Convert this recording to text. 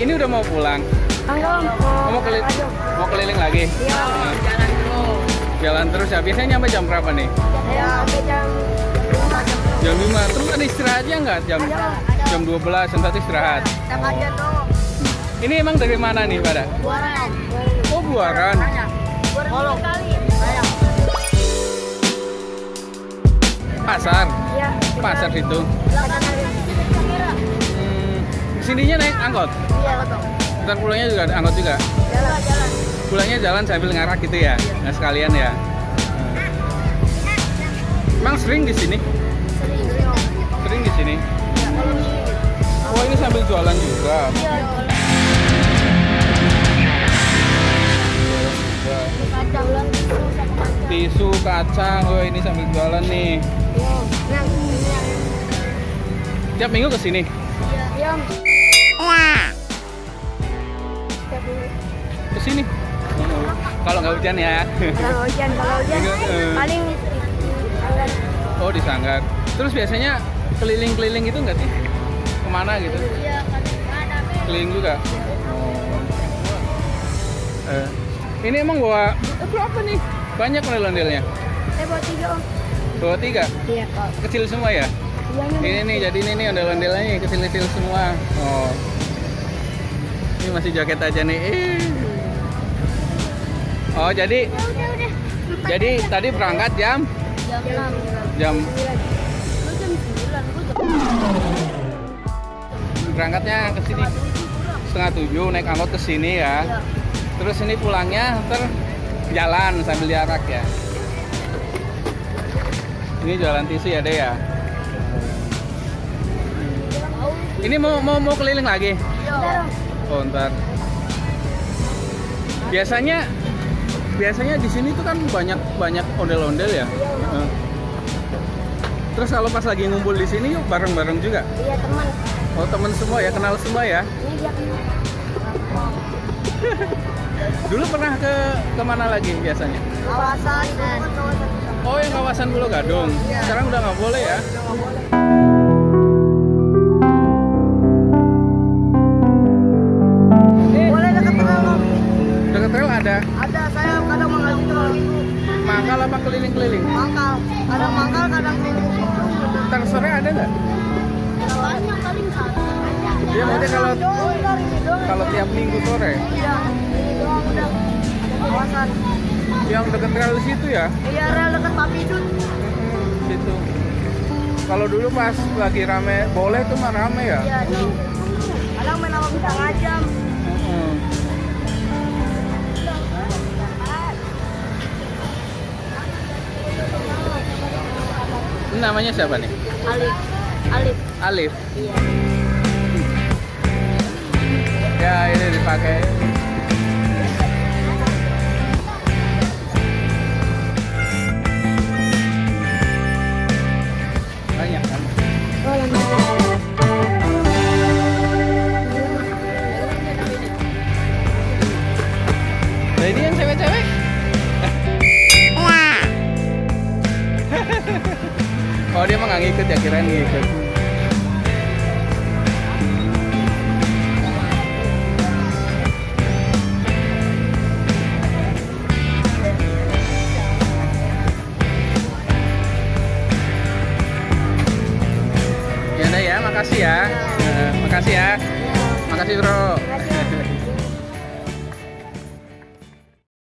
Ini udah mau pulang. Enggak, Mau keliling lagi? Iya. Jalan terus. Jalan terus ya. Biasanya nyampe jam berapa nih? Ya, sampai jam 5. Jam 5. Terus ada istirahatnya nggak? Jam 12 sempat istirahat. Sama aja tuh. Ini emang dari mana nih pada? Buaran. Oh, Buaran. Buaran kali. Banyak. Pasar. Iya. Pasar situ. Belakang hari. Sininya naik angkot. Iya, betul. Ntar pulangnya juga ada angkot juga. Jalan. Pulangnya jalan sambil ngarak gitu ya. Nah, sekalian ya. Emang sering di sini? Sering. Sering di sini. Iya, kalau di Oh, ini sambil jualan juga. iya, kacang bulan tisu sama kacang. Tisu, kacang. Oh, ini sambil jualan nih. Iya. Nah, ini yang Tiap minggu ke sini. iya. Setiap minggu. Ke sini. Kalau nggak hujan ya. Kalau hujan paling anggar. Oh, di Sanggar. Terus biasanya keliling-keliling gitu nggak sih? Kemana gitu? Iya, Keliling juga. Ini emang bawa berapa nih? Banyak ondel-ondelnya. Saya bawa 3 om. Bawa 3. Iya kok. Kecil semua ya? Iya Ini nih, jadi ini nih ondel-ondelnya nih, kecil-kecil semua. Oh. Ini masih jaket aja nih. Oh, jadi Udah. jadi tadi berangkat jam Jam 6. jam Lu jam 9. berangkatnya ke sini setengah 7 naik angkot ke sini ya. Iya. Terus ini pulangnya ntar jalan sambil diarak ya. Ini jualan tisu ya deh ya. Ini mau keliling lagi? Iya. Oh, ntar. Biasanya di sini tuh kan banyak ondel-ondel ya. Iya. Terus kalau pas lagi ngumpul di sini yuk bareng-bareng juga. Iya teman. Oh, temen semua ya, kenal semua ya. Ini dia kenal. Dulu pernah ke kemana lagi biasanya? Kawasan. Oh, yang kawasan Pulau Gadung. Sekarang udah nggak boleh ya? Boleh dekat rel om. Dekat rel ada Ada, saya kadang mangkal situ kalau minggu. mangkal apa keliling-keliling? Mangkal. Kadang mangkal, kadang keliling situ. Ntar sore ada nggak? Banyak kali misalnya. Iya, maksudnya kalau tiap minggu sore. Iya, ini doang udah. Ada kawasan. Yang dekat rel di situ ya? Iya, rel dekat Papidut. Situ. Kalau dulu pas lagi rame, boleh tuh mah rame ya? Iya, nih. Kadang main sama bintang ajam. Mm-mm. Ini namanya siapa nih? Alif. Alif. Iya. Ya, ini dipakai. Banyak kan? Nah, ini yang cewek-cewek. Oh, dia mah nggak ngikut ya, kirain ngikut. Ya udah ya, makasih ya. Makasih ya. Makasih, Bro. Makasih.